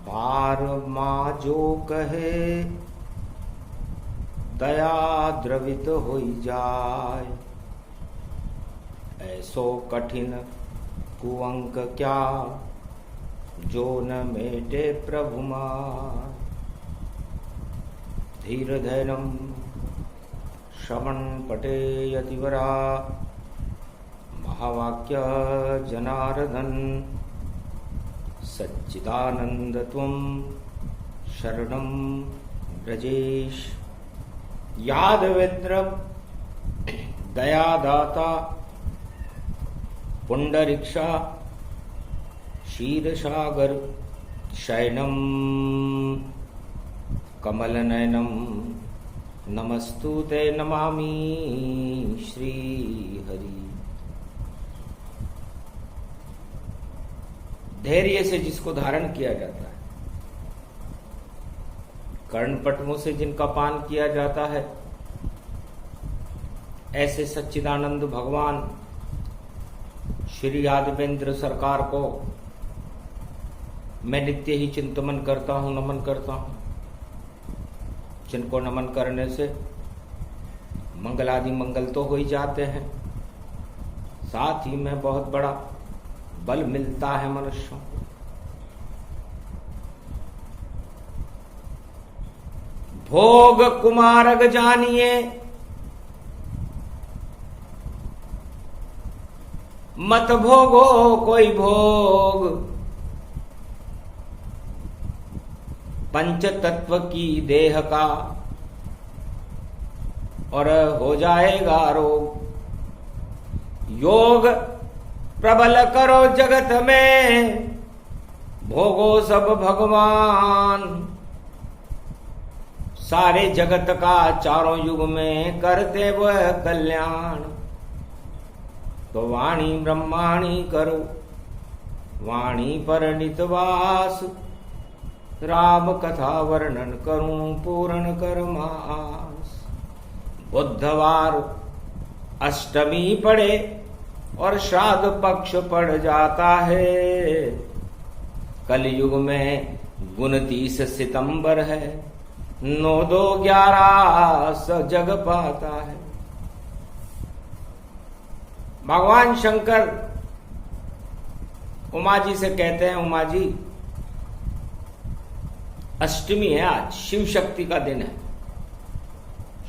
भार माँ जो कहे दया द्रवित होई जाय। ऐसो कठिन कुअंक क्या जो न मेटे प्रभु माय। धीर धैर्यम श्रवण पटे यतिवरा महावाक्य जनार्दन। सच्चिदानंद त्वं शरणं ब्रजेश। यादवेन्द्र दयादाता पुंडरीक्षा क्षीरसागर शयनम कमलनयनम नमस्तुते नमामि श्री हरि। धैर्य से जिसको धारण किया जाता है, कर्णपटमों से जिनका पान किया जाता है, ऐसे सच्चिदानंद भगवान श्री यादवेंद्र सरकार को मैं नित्य ही चिंतन करता हूं, नमन करता हूं। जिनको नमन करने से मंगलादि मंगल तो हो ही जाते हैं, साथ ही में बहुत बड़ा बल मिलता है मनुष्यों को। भोग कुमारग जानिए मत भोगो कोई भोग। पंच तत्व की देह का और हो जाएगा रोग। योग प्रबल करो जगत में भोगो सब भगवान। सारे जगत का चारों युग में करते वह कल्याण। तो वाणी ब्रह्माणी करो वाणी पर नितवास। राम कथा वर्णन करूं पूर्ण कर मास। बुधवार अष्टमी पड़े और श्राद्ध पक्ष पड़ जाता है। कलयुग में 29 सितंबर है, 9-2-11 जग पाता है। भगवान शंकर उमा जी से कहते हैं, उमा जी अष्टमी है, आज शिव शक्ति का दिन है,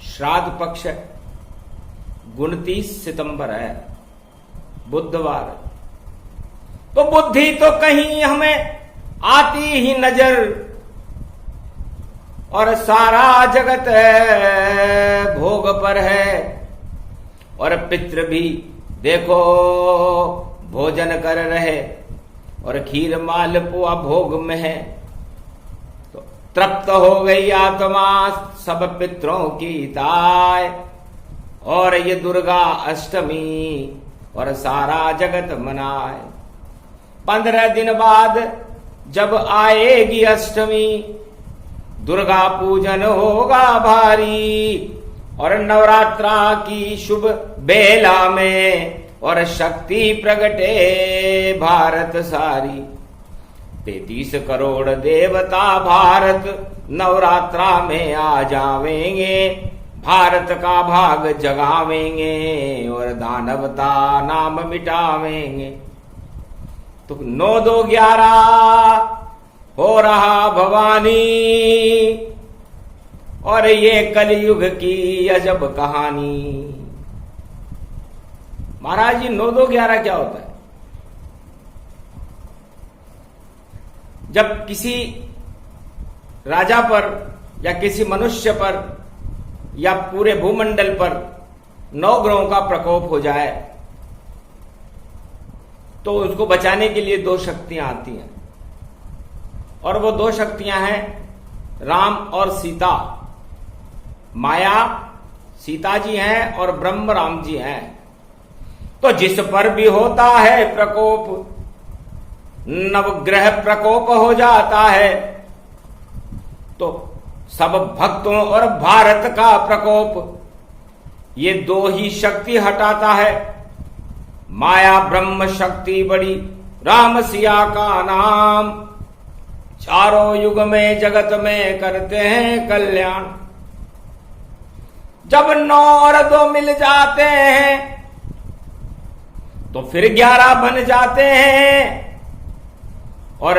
श्राद्ध पक्ष है, 29 सितंबर है, बुधवार है। तो बुद्धि तो कहीं हमें आती ही नजर और सारा जगत है भोग पर है। और पितृ भी देखो भोजन कर रहे और खीर मालपुआ भोग में है। तो तृप्त हो गई आत्मा सब पितरों की ताय। और ये दुर्गा अष्टमी और सारा जगत मनाए। 15 दिन बाद जब आएगी अष्टमी दुर्गा पूजन होगा भारी। और नवरात्रा की शुभ बेला में और शक्ति प्रगटे भारत सारी। 33 करोड़ देवता भारत नवरात्रा में आ जावेंगे। भारत का भाग जगावेंगे और दानवता नाम मिटावेंगे। तो 9-2-11 हो रहा भवानी। और ये कलयुग की अजब कहानी। महाराज जी 9-2-11 क्या होता है? जब किसी राजा पर या किसी मनुष्य पर या पूरे भूमंडल पर 9 ग्रहों का प्रकोप हो जाए तो उसको बचाने के लिए 2 शक्तियां आती हैं। और वो 2 शक्तियां हैं राम और सीता। माया सीता जी हैं और ब्रह्म राम जी हैं। तो जिस पर भी होता है प्रकोप, नवग्रह प्रकोप हो जाता है, तो सब भक्तों और भारत का प्रकोप ये 2 ही शक्ति हटाता है। माया ब्रह्म शक्ति बड़ी, राम सिया का नाम। चारों युग में जगत में करते हैं कल्याण। जब 9 और 2 मिल जाते हैं तो फिर 11 बन जाते हैं, और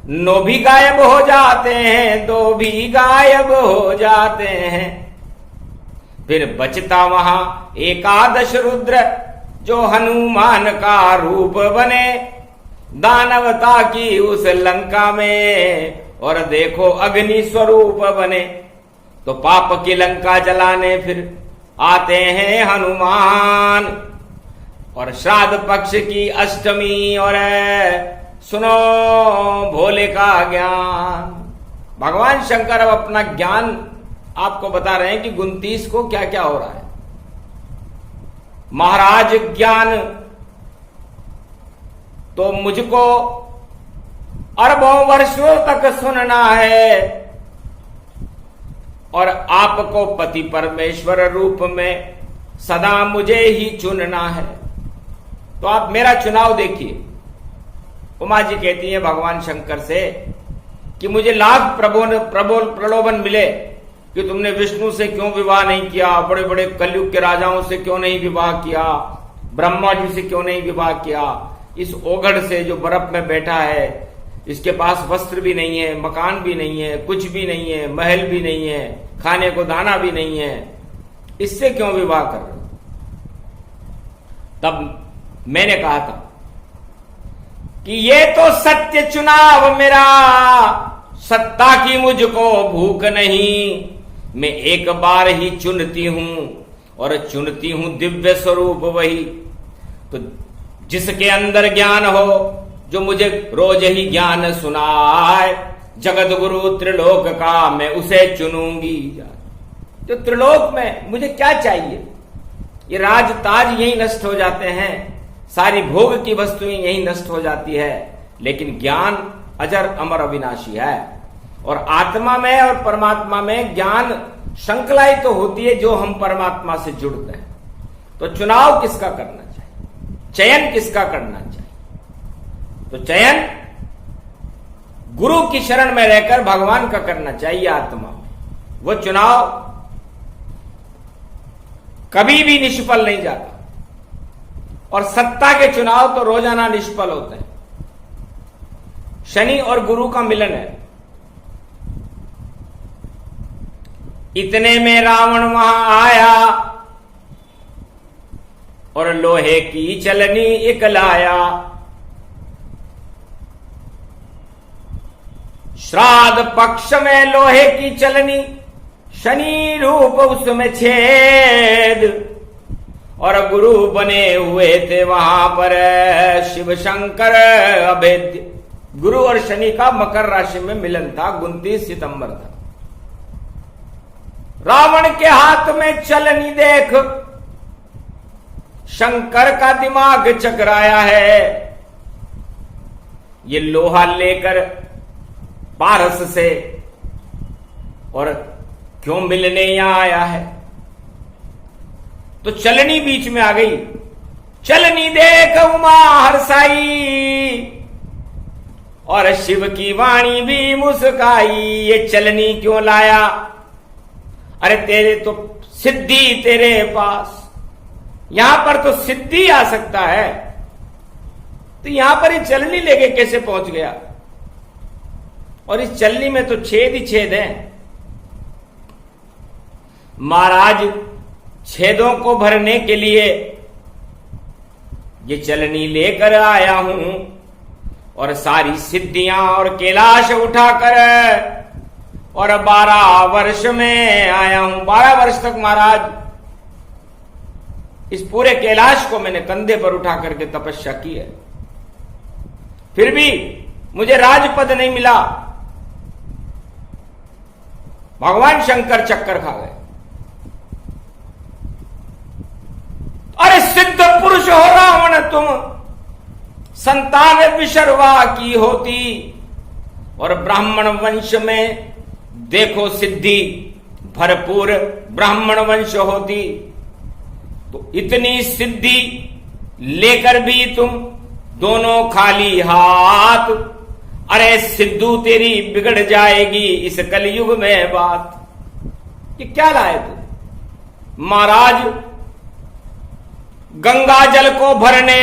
9 भी गायब हो जाते हैं, 2 भी गायब हो जाते हैं। फिर बचता वहां 11 रुद्र जो हनुमान का रूप बने दानवता की उस लंका में, और देखो अग्नि स्वरूप बने। तो पाप की लंका जलाने फिर आते हैं हनुमान। और श्राद्ध पक्ष की अष्टमी और सुनो भोले का ज्ञान। भगवान शंकर अब अपना ज्ञान आपको बता रहे हैं कि 29 को क्या क्या हो रहा है। महाराज ज्ञान तो मुझको अरबों वर्षों तक सुनना है, और आपको पति परमेश्वर रूप में सदा मुझे ही चुनना है। तो आप मेरा चुनाव देखिए। उमा जी कहती है भगवान शंकर से कि मुझे लाख प्रलोभन मिले कि तुमने विष्णु से क्यों विवाह नहीं किया, बड़े बड़े कलयुग के राजाओं से क्यों नहीं विवाह किया, ब्रह्मा जी से क्यों नहीं विवाह किया, इस ओघड़ से जो बर्फ में बैठा है, इसके पास वस्त्र भी नहीं है, मकान भी नहीं है, कुछ भी नहीं है, महल भी नहीं है, खाने को दाना भी नहीं है, इससे क्यों विवाह कर रहे हो। तब मैंने कहा था कि ये तो सत्य चुनाव मेरा, सत्ता की मुझको भूख नहीं, मैं एक बार ही चुनती हूं, और चुनती हूं दिव्य स्वरूप वही। तो जिसके अंदर ज्ञान हो, जो मुझे रोज ही ज्ञान सुनाए, जगत गुरु त्रिलोक का मैं उसे चुनूंगी। तो त्रिलोक में मुझे क्या चाहिए, ये राज ताज यही नष्ट हो जाते हैं, सारी भोग की वस्तुएं यही नष्ट हो जाती है, लेकिन ज्ञान अजर अमर अविनाशी है। और आत्मा में और परमात्मा में ज्ञान श्रृंखलाई तो होती है जो हम परमात्मा से जुड़ते हैं। तो चुनाव किसका करना चाहिए, चयन किसका करना चाहिए। तो चयन गुरु की शरण में रहकर भगवान का करना चाहिए आत्मा में। वो चुनाव कभी भी निष्फल नहीं जाता, और सत्ता के चुनाव तो रोजाना निष्फल होते हैं। शनि और गुरु का मिलन है। इतने में रावण वहां आया और लोहे की चलनी इकलाया। श्राद्ध पक्ष में लोहे की चलनी, शनि रूप उसमें छेद, और गुरु बने हुए थे वहां पर शिव शंकर अभेद्य। गुरु और शनि का मकर राशि में मिलन था, 29 सितंबर था। रावण के हाथ में चलनी देख शंकर का दिमाग चकराया है। ये लोहा लेकर पारस से और क्यों मिलने यहां आया है। तो चलनी बीच में आ गई। चलनी देख उमा हरसाई, और शिव की वाणी भी मुस्काई। ये चलनी क्यों लाया, अरे तेरे तो सिद्धि तेरे पास, यहां पर तो सिद्धि आ सकता है, तो यहां पर ये चलनी लेके कैसे पहुंच गया। और इस चलनी में तो छेद ही छेद है। महाराज छेदों को भरने के लिए ये चलनी लेकर आया हूं, और सारी सिद्धियां और कैलाश उठाकर, और 12 वर्ष में आया हूं। 12 वर्ष तक महाराज इस पूरे कैलाश को मैंने कंधे पर उठा करके तपस्या की है, फिर भी मुझे राजपद नहीं मिला। भगवान शंकर चक्कर खा गए। अरे सिद्ध पुरुष हो रावण तुम, संतान विशर्वा की होती, और ब्राह्मण वंश में देखो सिद्धि भरपूर ब्राह्मण वंश होती। तो इतनी सिद्धि लेकर भी तुम दोनों खाली हाथ अरे सिद्धू तेरी बिगड़ जाएगी इस कलयुग में बात। ये क्या लाए तू? महाराज गंगा जल को भरने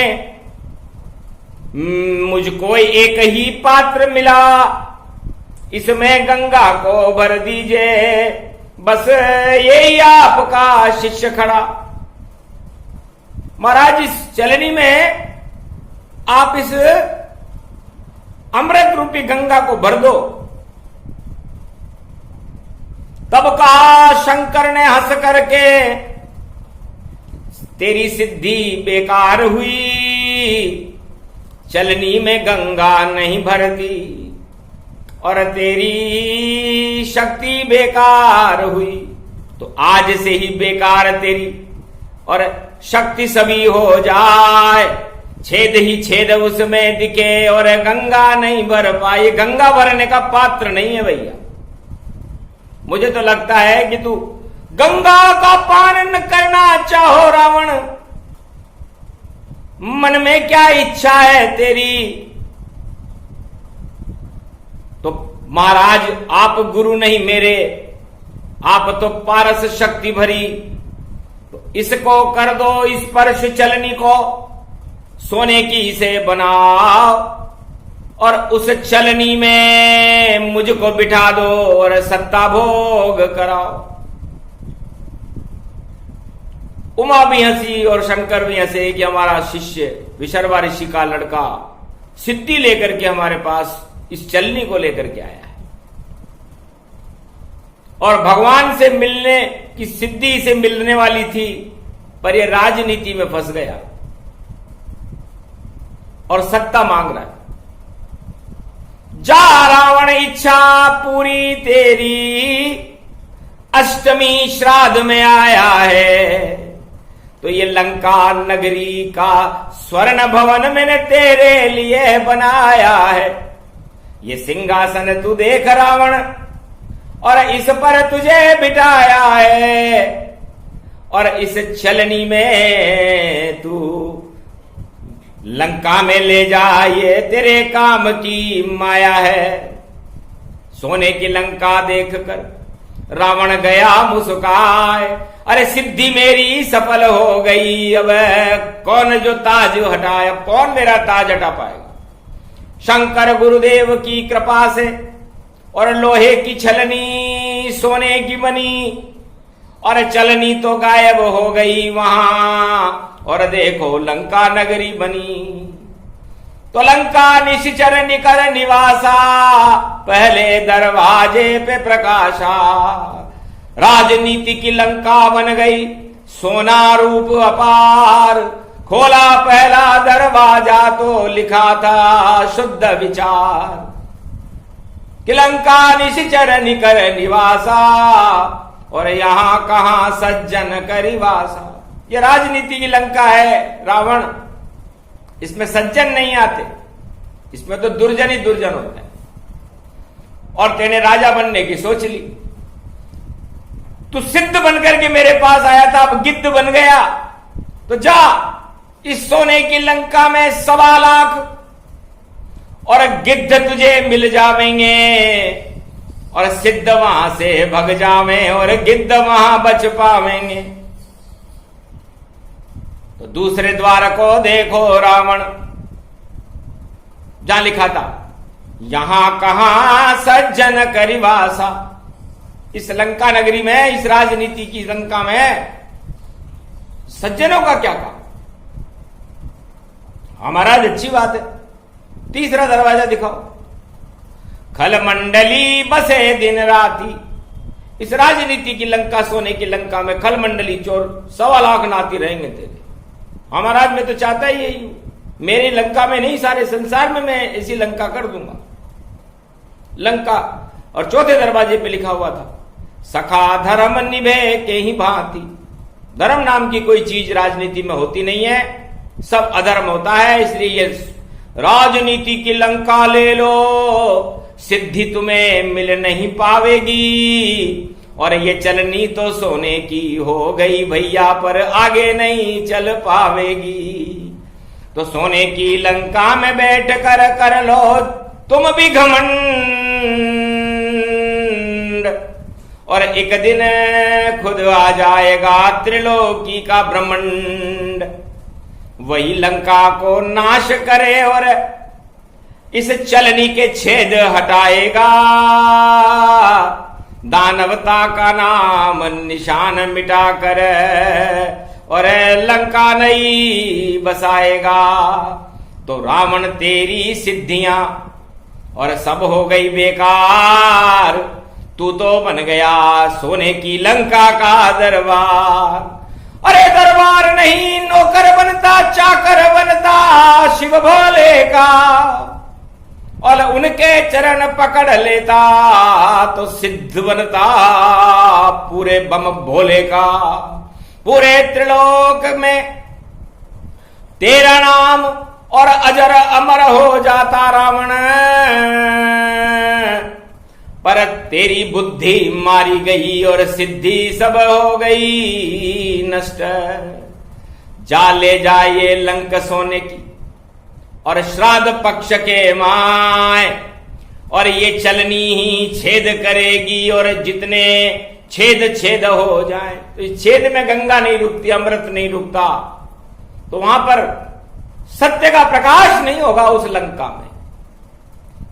मुझको एक ही पात्र मिला, इसमें गंगा को भर दीजिए, बस यही आपका शिष्य खड़ा। महाराज इस चलनी में आप इस अमृत रूपी गंगा को भर दो। तब कहा शंकर ने हंस करके, तेरी सिद्धि बेकार हुई, चलनी में गंगा नहीं भरती और तेरी शक्ति बेकार हुई। तो आज से ही बेकार तेरी और शक्ति सभी हो जाए, छेद ही छेद उसमें दिखे और गंगा नहीं भर पाई। गंगा भरने का पात्र नहीं है भैया। मुझे तो लगता है कि तू गंगा का पान न करना चाहो रावण, मन में क्या इच्छा है तेरी? तो महाराज आप गुरु नहीं मेरे, आप तो पारस शक्ति भरी, तो इसको कर दो, इस स्पर्श चलनी को सोने की से बनाओ और उस चलनी में मुझको बिठा दो और सत्ता भोग कराओ। उमा भी हंसी और शंकर भी हंसे कि हमारा शिष्य विशर्वा ऋषि का लड़का सिद्धि लेकर के हमारे पास इस चलनी को लेकर के आया है और भगवान से मिलने की सिद्धि से मिलने वाली थी, पर यह राजनीति में फंस गया और सत्ता मांग रहा है। जा रावण इच्छा पूरी तेरी, अष्टमी श्राद्ध में आया है, तो ये लंका नगरी का स्वर्ण भवन मैंने तेरे लिए बनाया है। ये सिंहासन तू देख रावण और इस पर तुझे बिठाया है और इस चलनी में तू लंका में ले जा, ये तेरे काम की माया है। सोने की लंका देखकर रावण गया मुस्काए, अरे सिद्धि मेरी सफल हो गई, अब कौन जो ताज हटाया, कौन मेरा ताज हटा पाएगा? शंकर गुरुदेव की कृपा से और लोहे की छलनी सोने की बनी और चलनी तो गायब हो गई वहां, और देखो लंका नगरी बनी। तो लंका निश्चर निकर निवासा, पहले दरवाजे पे प्रकाशा। राजनीति की लंका बन गई, सोना रूप अपार, खोला पहला दरवाजा तो लिखा था शुद्ध विचार। कि लंका निश्चर निकर निवासा और यहां कहां सज्जन करिवासा। ये राजनीति की लंका है रावण, इसमें सज्जन नहीं आते, इसमें तो दुर्जन ही दुर्जन होते हैं। और तेने राजा बनने की सोच ली, तू सिद्ध बनकर के मेरे पास आया था, अब गिद्ध बन गया, तो जा इस सोने की लंका में 1.25 लाख और गिद्ध तुझे मिल जावेंगे और सिद्ध वहां से भग जावे और गिद्ध वहां बच पावेंगे। तो दूसरे द्वार को देखो रावण, जहां लिखा था यहां कहां सज्जन करिवासा। इस लंका नगरी में, इस राजनीति की लंका में सज्जनों का क्या काम? हमारा अच्छी बात है। तीसरा दरवाजा दिखाओ। खल मंडली बसे दिन राती। इस राजनीति की लंका, सोने की लंका में खल मंडली चोर 1.25 लाख नाती रहेंगे तेरे। महाराज मैं तो चाहता ही यही हूं, मेरी लंका में नहीं सारे संसार में मैं ऐसी लंका कर दूंगा। लंका और चौथे दरवाजे पे लिखा हुआ था सखा धर्म निभे के ही भांति। धर्म नाम की कोई चीज राजनीति में होती नहीं है, सब अधर्म होता है। इसलिए ये राजनीति की लंका ले लो, सिद्धि तुम्हें मिल नहीं पावेगी। और ये चलनी तो सोने की हो गई भैया, पर आगे नहीं चल पावेगी। तो सोने की लंका में बैठ कर लो तुम भी घमंड, और एक दिन खुद आ जाएगा त्रिलोकी का ब्रह्मांड, वही लंका को नाश करे और इस चलनी के छेद हटाएगा, दानवता का नाम निशान मिटाकर और लंका नहीं बसाएगा। तो रावण तेरी सिद्धियां और सब हो गई बेकार, तू तो बन गया सोने की लंका का दरबार। अरे दरबार नहीं नौकर बनता, चाकर बनता शिव भोले का, और उनके चरण पकड़ लेता तो सिद्ध बनता पूरे बम भोले का। पूरे त्रिलोक में तेरा नाम और अजर अमर हो जाता रावण, पर तेरी बुद्धि मारी गई और सिद्धि सब हो गई नष्ट। जा ले जाइए लंक सोने की और श्राद्ध पक्ष के माय, और ये चलनी ही छेद करेगी, और जितने छेद छेद हो जाए, तो इस छेद में गंगा नहीं रुकती, अमृत नहीं रुकता, तो वहां पर सत्य का प्रकाश नहीं होगा उस लंका में।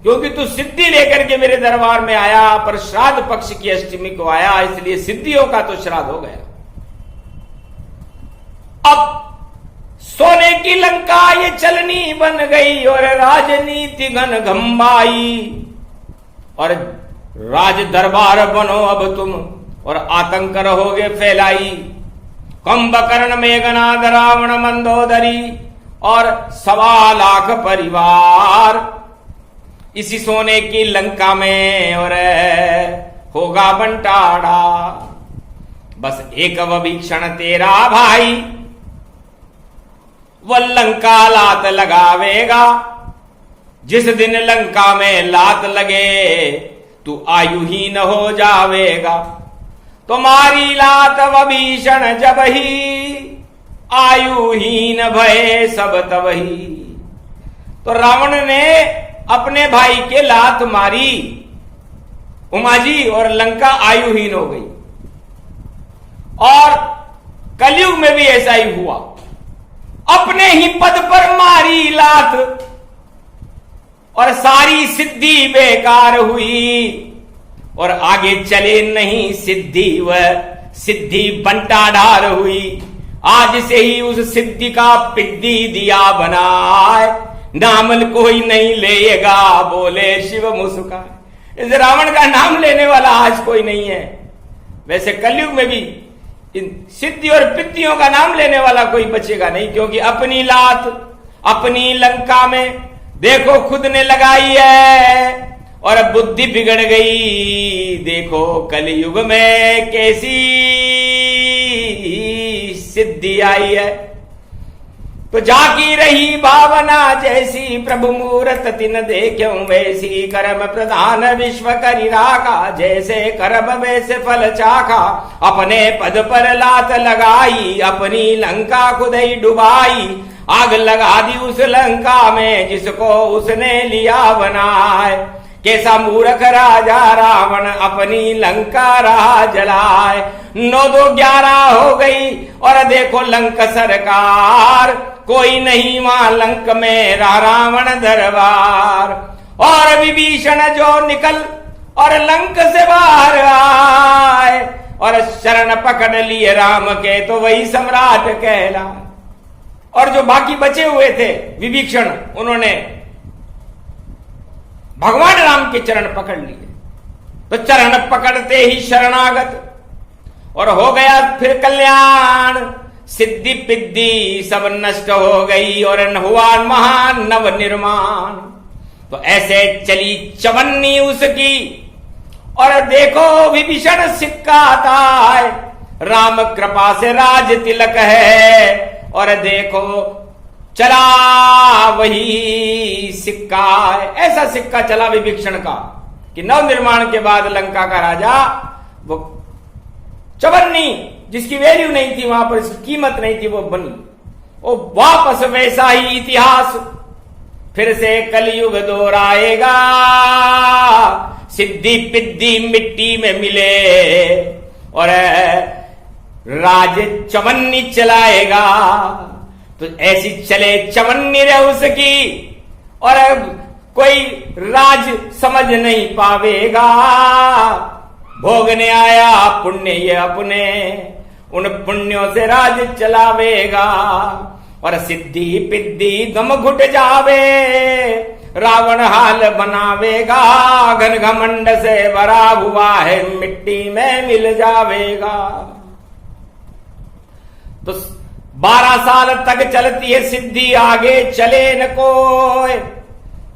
क्योंकि तू सिद्धि लेकर के मेरे दरबार में आया, पर श्राद्ध पक्ष की अष्टमी को आया, इसलिए सिद्धियों का तो श्राद्ध हो गया। अब सोने की लंका ये चलनी बन गई और राजनीति घन घंबाई, और राज दरबार बनो अब तुम और आतंक रहोगे फैलाई। कुंभकर्ण मेघनाद रावण मंदोदरी और 1.25 लाख परिवार इसी सोने की लंका में और होगा बंटाड़ा। बस एक विभीषण तेरा भाई वह लंका लात लगावेगा, जिस दिन लंका में लात लगे तू आयुहीन हो जावेगा। तुम्हारी लात विभीषण जब ही आयुहीन भये सब तबही। तो रावण ने अपने भाई के लात मारी उमा जी और लंका आयुहीन हो गई। और कलयुग में भी ऐसा ही हुआ, अपने ही पद पर मारी लात और सारी सिद्धि बेकार हुई, और आगे चले नहीं सिद्धि, वह सिद्धि बंटाढार हुई। आज से ही उस सिद्धि का पिद्दी दिया बनाए, नाम कोई नहीं लेगा बोले शिव मुस्कान। इस रावण का नाम लेने वाला आज कोई नहीं है। वैसे कलयुग में भी इन सिद्धि और पिद्दियों का नाम लेने वाला कोई बचेगा नहीं, क्योंकि अपनी लात अपनी लंका में देखो खुद ने लगाई है और बुद्धि बिगड़ गई। देखो कलयुग में कैसी सिद्धि आई है। तो जाकी रही भावना जैसी, प्रभु मूरत तिन देखूं वैसी। कर्म प्रधान विश्व करी राखा, जैसे कर्म वैसे फल चाखा। अपने पद पर लात लगाई, अपनी लंका खुद ही डुबाई। आग लगा दी उस लंका में जिसको उसने लिया बनाए। कैसा मूर्ख राजा रावण अपनी लंका रहा जलाए। 9-2-11 हो गई और देखो लंक सरकार, कोई नहीं वहां लंक में रहा रावण दरबार। और विभीषण जो निकल और लंक से बाहर आए और शरण पकड़ लिए राम के, तो वही सम्राट कहलाए। और जो बाकी बचे हुए थे विभीषण, उन्होंने भगवान राम के चरण पकड़ लिए। तो चरण पकड़ते ही शरणागत और हो गया फिर कल्याण। सिद्धि पिद्धि सब नष्ट हो गई और हुआ महान नव निर्माण। तो ऐसे चली चवन्नी उसकी, और देखो विभीषण सिक्का आता है। राम कृपा से राज तिलक है, और देखो चला वही सिक्का है। ऐसा सिक्का चला विभीषण का कि नव निर्माण के बाद लंका का राजा वो चवन्नी जिसकी वैल्यू नहीं थी, वहां पर इसकी कीमत नहीं थी, वो बनी। वो वापस वैसा ही इतिहास फिर से कलयुग दोहराएगा, सिद्धि पिद्धि मिट्टी में मिले और राज चवन्नी चलाएगा। तो ऐसी चले चवन्नी रे उसकी और कोई राज समझ नहीं पावेगा। भोगने आया पुण्य ये अपने, उन पुण्यों से राज चलावेगा। और सिद्धि पिद्धि दम घुट जावे, रावण हाल बनावेगा। घन घमंड से भरा हुआ है, मिट्टी में मिल जावेगा। तो 12 साल तक चलती है सिद्धि, आगे चले न कोई।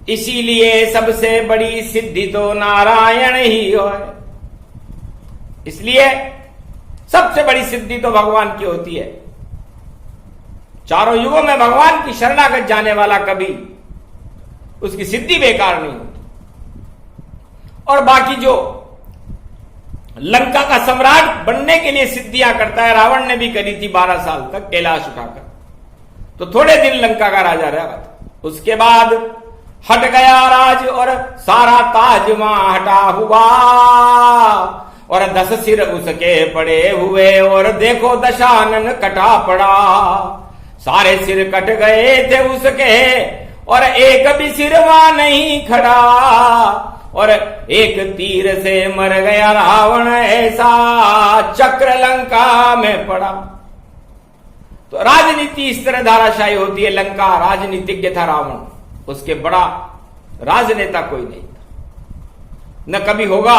इसीलिए सबसे बड़ी सिद्धि तो नारायण ही हो। इसलिए सबसे बड़ी सिद्धि तो भगवान की होती है। चारों युगों में भगवान की शरणागत जाने वाला कभी उसकी सिद्धि बेकार नहीं होती। और बाकी जो लंका का सम्राट बनने के लिए सिद्धियां करता है, रावण ने भी करी थी 12 साल तक कैलाश उठाकर, तो थोड़े दिन लंका का राजा रहा था। उसके बाद हट गया राज और सारा ताज वहां हटा हुआ। और 10 सिर उसके पड़े हुए और देखो दशानन कटा पड़ा। सारे सिर कट गए थे उसके और एक भी सिर वहां नहीं खड़ा। और एक तीर से मर गया रावण, ऐसा चक्र लंका में पड़ा। तो राजनीति इस तरह धाराशाही होती है। लंका राजनीतिज्ञ था रावण, उसके बड़ा राजनेता कोई नहीं था, न कभी होगा।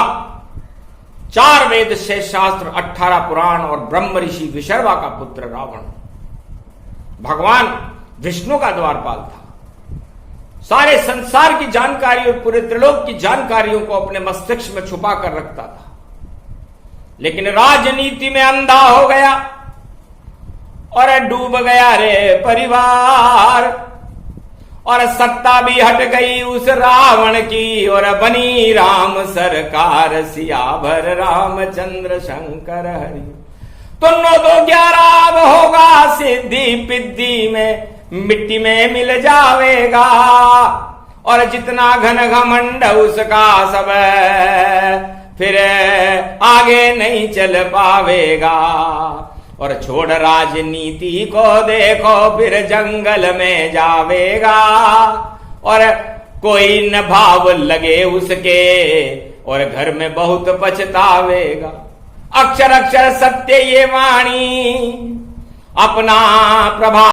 4 वेद, 6 शास्त्र, 18 पुराण और ब्रह्म ऋषि विशर्वा का पुत्र रावण भगवान विष्णु का द्वारपाल था। सारे संसार की जानकारी और पूरे त्रिलोक की जानकारियों को अपने मस्तिष्क में छुपा कर रखता था, लेकिन राजनीति में अंधा हो गया और डूब गया रे परिवार। और सत्ता भी हट गई उस रावण की और बनी राम सरकार, सियावर रामचंद्र शंकर हरि। तो 9 2 11 अब होगा सिद्धि पिद्धि में मिट्टी में मिल जावेगा। और जितना घन घमंड उसका सब फिर आगे नहीं चल पावेगा। और छोड़ राजनीति को देखो फिर जंगल में जावेगा। और कोई न भाव लगे उसके और घर में बहुत पछतावेगा। अक्षर अक्षर सत्य ये वाणी अपना प्रभाव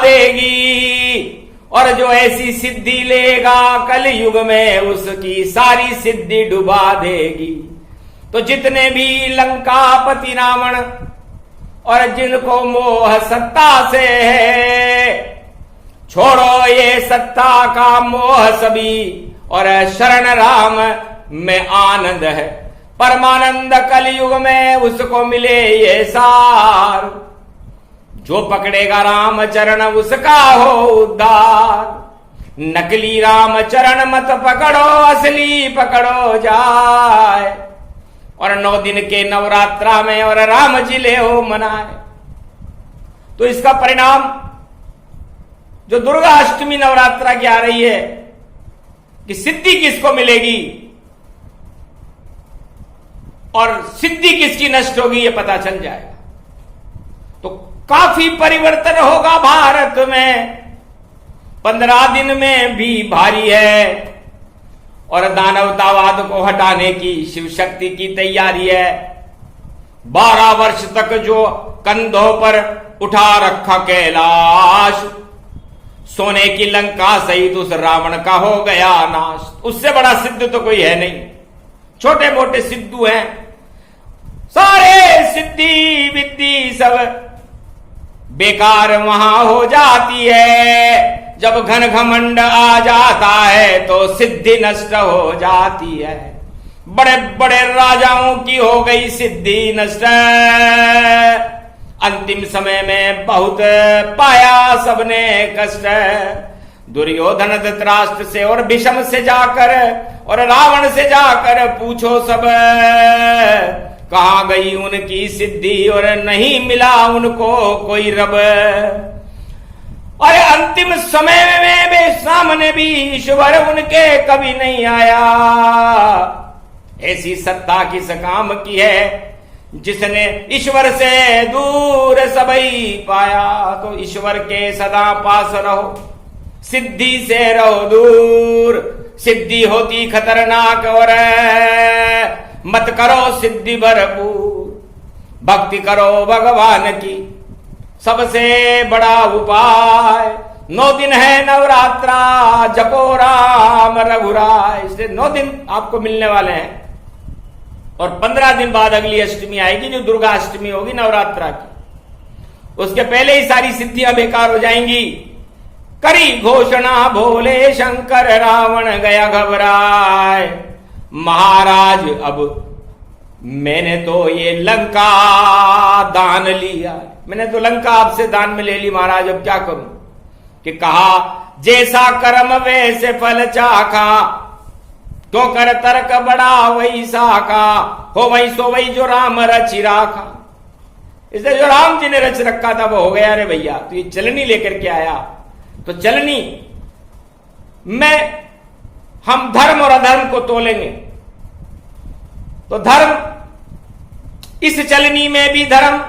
देगी। और जो ऐसी सिद्धि लेगा कल युग में उसकी सारी सिद्धि डुबा देगी। तो जितने भी लंकापति रावण और जिनको मोह सत्ता से है, छोड़ो ये सत्ता का मोह सभी और शरण राम में आनंद है। परमानंद कलयुग में उसको मिले ये सार। जो पकड़ेगा राम चरण उसका हो उद्धार। नकली राम चरण मत पकड़ो, असली पकड़ो जाए। और 9 दिन के नवरात्रा में और राम जी ले हो मनाए। तो इसका परिणाम जो दुर्गा अष्टमी नवरात्रा की आ रही है कि सिद्धि किसको मिलेगी और सिद्धि किसकी नष्ट होगी ये पता चल जाएगा। तो काफी परिवर्तन होगा भारत में। 15 दिन में भी भारी है। और दानवतावाद को हटाने की शिव शक्ति की तैयारी है। 12 वर्ष तक जो कंधों पर उठा रखा कैलाश, सोने की लंका सहित उस रावण का हो गया नाश। उससे बड़ा सिद्ध तो कोई है नहीं। छोटे मोटे सिद्धू हैं, सारे सिद्धि विद्धि सब बेकार वहां हो जाती है। जब घन घमंड आ जाता है तो सिद्धि नष्ट हो जाती है। बड़े बड़े राजाओं की हो गई सिद्धि नष्ट। अंतिम समय में बहुत पाया सबने कष्ट। दुर्योधन धृतराष्ट्र से और भीष्म से जाकर और रावण से जाकर पूछो सब, कहां गई उनकी सिद्धि और नहीं मिला उनको कोई रब। और अंतिम समय में भी सामने भी ईश्वर उनके कभी नहीं आया। ऐसी सत्ता किस काम की है जिसने ईश्वर से दूर सबई पाया। तो ईश्वर के सदा पास रहो, सिद्धि से रहो दूर। सिद्धि होती खतरनाक और मत करो सिद्धि भरपूर। भक्ति करो भगवान की सबसे बड़ा उपाय। 9 दिन है नवरात्रा, जपो राम रघुराय। इसलिए 9 दिन आपको मिलने वाले हैं और 15 दिन बाद अगली अष्टमी आएगी जो दुर्गा अष्टमी होगी नवरात्रा की। उसके पहले ही सारी सिद्धियां बेकार हो जाएंगी। करी घोषणा भोले शंकर, रावण गया घबराए। महाराज अब मैंने तो ये लंका दान लिया, मैंने तो लंका आपसे दान में ले ली महाराज, अब क्या करूं। कि कहा जैसा कर्म वैसे फल चाखा, तो कर तर्क बड़ा वही साखा। हो वही सो वही जो राम रचि राखा। इसलिए जो राम जी ने रच रखा था वो हो गया। रे भैया तो ये चलनी लेकर के आया, तो चलनी में हम धर्म और अधर्म को तोलेंगे। तो धर्म, इस चलनी में भी धर्म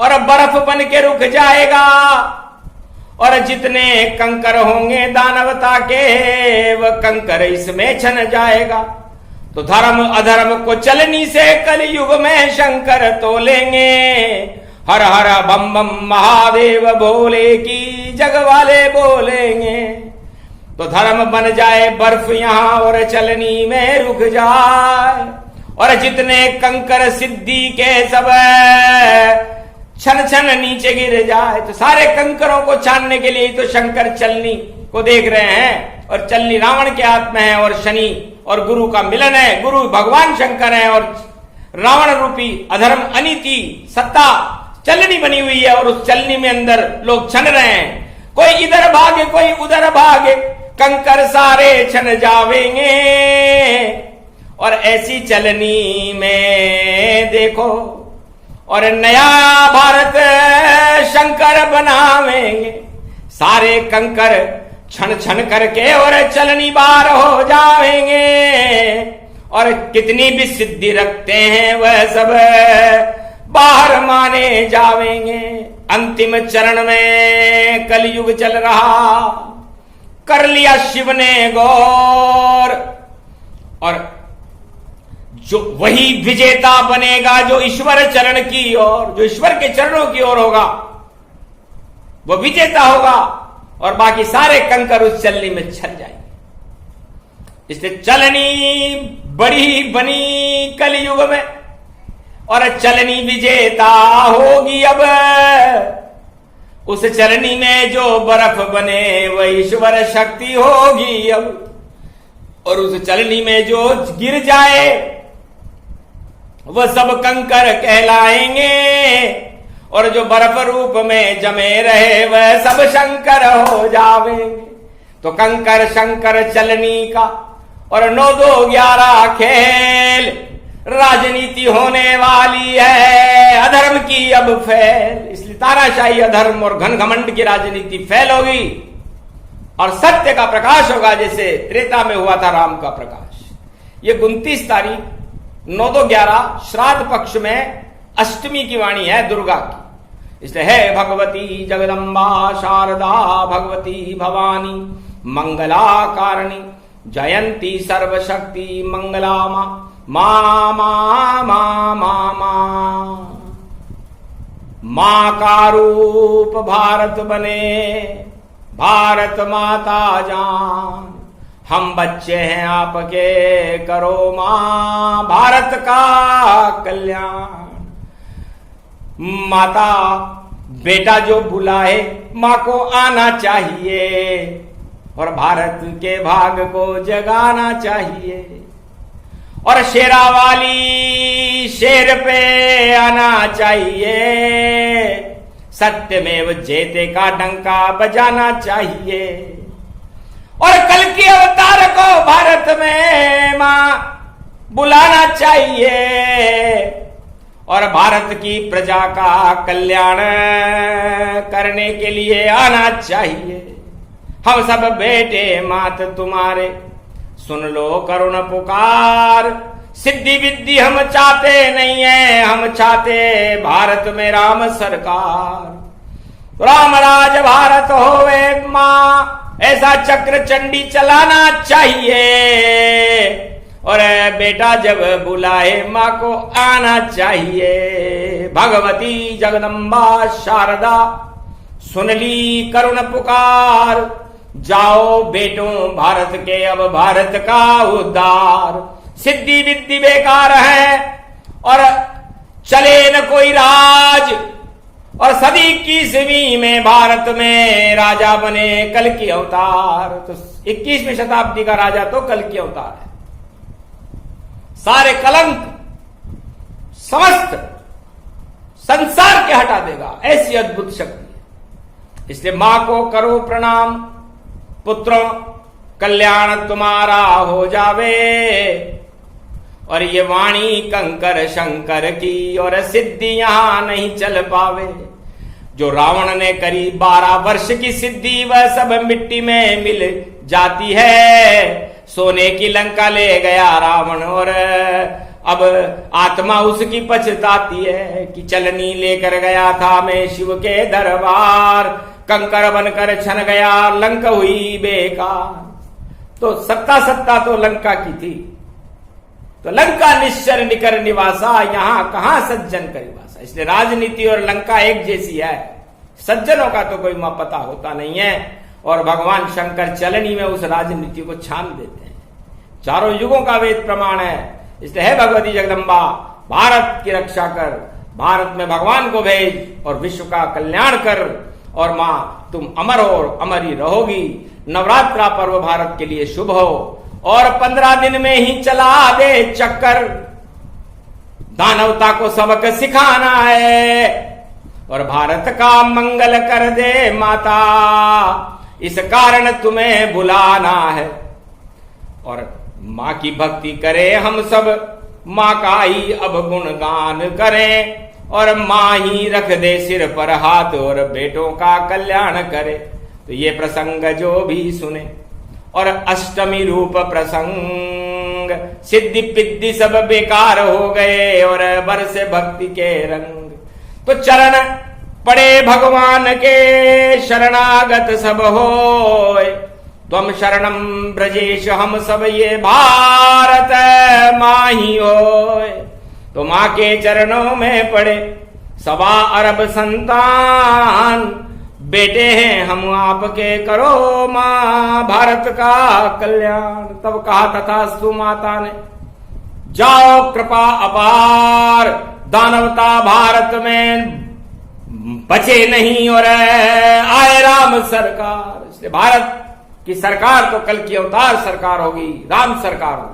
और बर्फ बन के रुक जाएगा। और जितने कंकर होंगे दानवता के, वह कंकर इसमें छन जाएगा। तो धर्म अधर्म को चलनी से कलयुग में शंकर तोलेंगे। हर हर बम बम महादेव भोले की जग वाले बोलेंगे। तो धर्म बन जाए बर्फ यहां और चलनी में रुक जाए। और जितने कंकर सिद्धि के सब छन छन नीचे गिर जाए। तो सारे कंकरों को छानने के लिए तो शंकर चलनी को देख रहे हैं। और चलनी रावण के हाथ में है और शनि और गुरु का मिलन है। गुरु भगवान शंकर है और रावण रूपी अधर्म अनीति सत्ता चलनी बनी हुई है। और उस चलनी में अंदर लोग छन रहे हैं। कोई इधर भागे कोई उधर भागे, कंकर सारे छन जावेंगे। और ऐसी चलनी में देखो और नया भारत शंकर बनावेंगे। सारे कंकर छन छन करके और चलनी बार हो जाएंगे। और कितनी भी सिद्धि रखते हैं वह सब बाहर माने जावेंगे। अंतिम चरण में कलयुग चल रहा, कर लिया शिव ने गौर। और जो वही विजेता बनेगा जो ईश्वर चरण की ओर, जो ईश्वर के चरणों की ओर होगा वो विजेता होगा। और बाकी सारे कंकर उस चलनी में छल जाएंगे। इसलिए चलनी बड़ी बनी कलयुग में और चलनी विजेता होगी अब। उस चलनी में जो बर्फ बने वह ईश्वर शक्ति होगी अब। और उस चलनी में जो गिर जाए वह सब कंकर कहलाएंगे। और जो बर्फ रूप में जमे रहे वह सब शंकर हो जावेंगे। तो कंकर शंकर चलनी का और 9 2 11 खेल। राजनीति होने वाली है अधर्म की अब फैल। इसलिए तानाशाही अधर्म और घन घमंड की राजनीति फैल होगी और सत्य का प्रकाश होगा, जैसे त्रेता में हुआ था राम का प्रकाश। ये 29 तारीख 9 2 11 श्राद्ध पक्ष में अष्टमी की वाणी है दुर्गा की। इसलिए है भगवती जगदम्बा शारदा भगवती भवानी मंगला कारणी जयंती सर्वशक्ति मंगला मां मां मां मां मां का रूप भारत बने, भारत माता जान। हम बच्चे हैं आपके, करो मां भारत का कल्याण। माता बेटा जो बुलाए मां को आना चाहिए और भारत के भाग को जगाना चाहिए। और शेरा वाली शेर पे आना चाहिए, सत्यमेव जयते का डंका बजाना चाहिए। और कल के अवतार को भारत में मां बुलाना चाहिए। और भारत की प्रजा का कल्याण करने के लिए आना चाहिए। हम सब बेटे मात तुम्हारे, सुन लो करुण पुकार। सिद्धि विद्धि हम चाहते नहीं है, हम चाहते भारत में राम सरकार। राम राज भारत होवे माँ, ऐसा चक्र चंडी चलाना चाहिए। और बेटा जब बुलाए माँ को आना चाहिए। भगवती जगदम्बा शारदा सुन ली करुण पुकार। जाओ बेटों भारत के, अब भारत का उद्धार। सिद्धि विद्धि बेकार है और चले न कोई राज। और सदी 21वीं में भारत में राजा बने कल की अवतार। तो 21वीं शताब्दी का राजा तो कल की अवतार है। सारे कलंक समस्त संसार के हटा देगा, ऐसी अद्भुत शक्ति है। इसलिए मां को करो प्रणाम। पुत्रों कल्याण तुम्हारा हो जावे। और ये वाणी कंकर शंकर की, और सिद्धि यहां नहीं चल पावे। जो रावण ने करी 12 वर्ष की सिद्धि, वह सब मिट्टी में मिल जाती है। सोने की लंका ले गया रावण, और अब आत्मा उसकी पछताती है कि चलनी लेकर गया था मैं शिव के दरबार। कंकर बनकर छन गया, लंका हुई बेकार। तो सत्ता तो लंका की थी। तो लंका निश्चर निकर निवासा, यहां कहां सज्जन का निवासा। इसलिए राजनीति और लंका एक जैसी है। सज्जनों का तो कोई पता होता नहीं है। और भगवान शंकर चलनी में उस राजनीति को छान देते हैं। चारों युगों का वेद प्रमाण है। इसलिए है भगवती जगदम्बा, भारत की रक्षा कर, भारत में भगवान को भेज और विश्व का कल्याण कर। और मां तुम अमर हो और अमर ही रहोगी। नवरात्रा पर्व भारत के लिए शुभ हो और 15 दिन में ही चला दे चक्कर। दानवता को सबक सिखाना है और भारत का मंगल कर दे माता। इस कारण तुम्हें बुलाना है। और मां की भक्ति करें हम सब, मां का ही अब गुणगान करें। और मां ही रख दे सिर पर हाथ और बेटों का कल्याण करे। तो ये प्रसंग जो भी सुने, और अष्टमी रूप प्रसंग, सिद्धि पिद्धि सब बेकार हो गए और बरसे भक्ति के रंग। तो चरण पड़े भगवान के, शरणागत सब होए। त्वम शरणम ब्रजेश, हम सब ये भारत माही होए। तो मां के चरणों में पड़े 1.25 अरब संतान। बेटे हैं हम आपके, करो मां भारत का कल्याण। तब कहा तथास्तु माता ने, जाओ कृपा अपार। दानवता भारत में बचे नहीं और आए राम सरकार। इसलिए भारत की सरकार तो कल की अवतार सरकार होगी, राम सरकार होगी।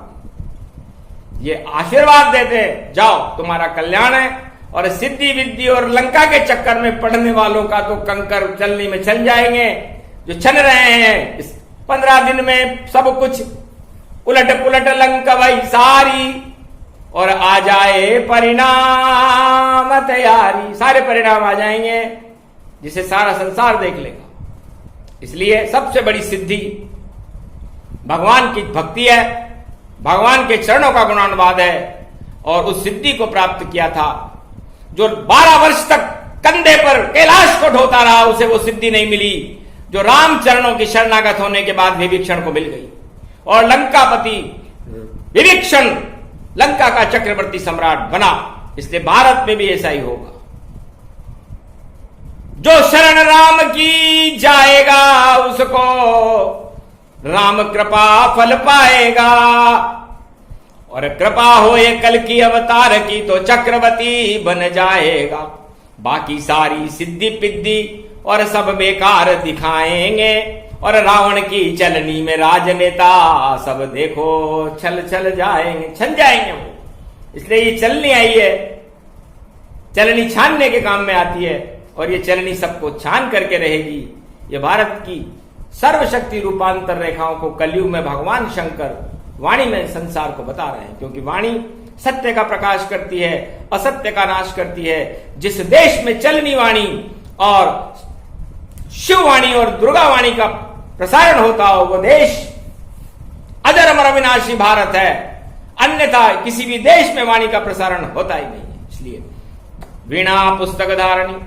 ये आशीर्वाद देते, जाओ तुम्हारा कल्याण है। और सिद्धि विद्धि और लंका के चक्कर में पड़ने वालों का तो कंकर चलने में चल जाएंगे। जो छन रहे हैं इस 15 दिन में सब कुछ उलट पुलट लंका भाई सारी, और आ जाए परिणाम तैयारी। सारे परिणाम आ जाएंगे जिसे सारा संसार देख लेगा। इसलिए सबसे बड़ी सिद्धि भगवान की भक्ति है, भगवान के चरणों का गुणानुवाद है। और उस सिद्धि को प्राप्त किया था जो 12 वर्ष तक कंधे पर कैलाश को ढोता रहा, उसे वो सिद्धि नहीं मिली जो राम चरणों की शरणागत होने के बाद विभीषण को मिल गई। और लंकापति विभीषण लंका का चक्रवर्ती सम्राट बना। इसलिए भारत में भी ऐसा ही होगा। जो शरण राम की जाएगा उसको राम कृपा फल पाएगा। और कृपा हो ये कल की अवतार की तो चक्रवर्ती बन जाएगा। बाकी सारी सिद्धि पिद्धि और सब बेकार दिखाएंगे। और रावण की चलनी में राजनेता सब देखो छल छल जाएंगे, छल जाएंगे वो। इसलिए ये चलनी आई है, चलनी छानने के काम में आती है। और ये चलनी सबको छान करके रहेगी। ये भारत की सर्वशक्ति रूपांतर रेखाओं को कलयुग में भगवान शंकर वाणी में संसार को बता रहे हैं। क्योंकि वाणी सत्य का प्रकाश करती है, असत्य का नाश करती है। जिस देश में चलनी वाणी और शिववाणी और दुर्गावाणी का प्रसारण होता हो वो देश अजर अमर अविनाशी भारत है, अन्यथा किसी भी देश में वाणी का प्रसारण होता ही नहीं है। इसलिए वीणा पुस्तक धारणी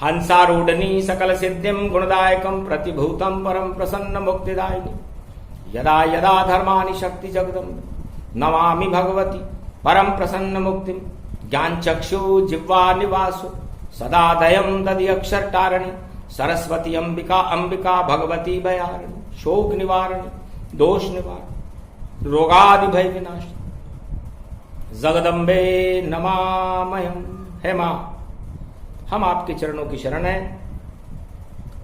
हंसारूढ़नी सकल सिद्धिम गुणदायकम प्रतिभूतम परम प्रसन्न मुक्तिदायिनी यदा यदा धर्मानि शक्ति जगदम्ब नमामि भगवती परम प्रसन्न मुक्तिम ज्ञान चक्षु जिह्वा निवासो सदा दयम दधि अक्षर टारणी सरस्वती अंबिका अंबिका भगवती भयारिणी शोक निवारणी दोष निवारण रोगादि भय विनाश जगदम्बे नमामयम। हे मां, हम आपके चरणों की शरण है।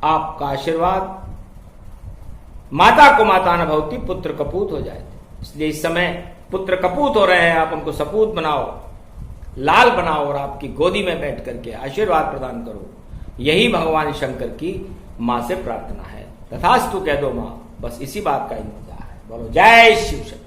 आपका आशीर्वाद माता को माता न भवती पुत्र कपूत हो जाए, इसलिए इस समय पुत्र कपूत हो रहे हैं, आप उनको सपूत बनाओ, लाल बनाओ और आपकी गोदी में बैठ करके आशीर्वाद प्रदान करो। यही भगवान शंकर की मां से प्रार्थना है। तथास्तु कह दो मां, बस इसी बात का इंतजार है। बोलो जय शिव शंकर।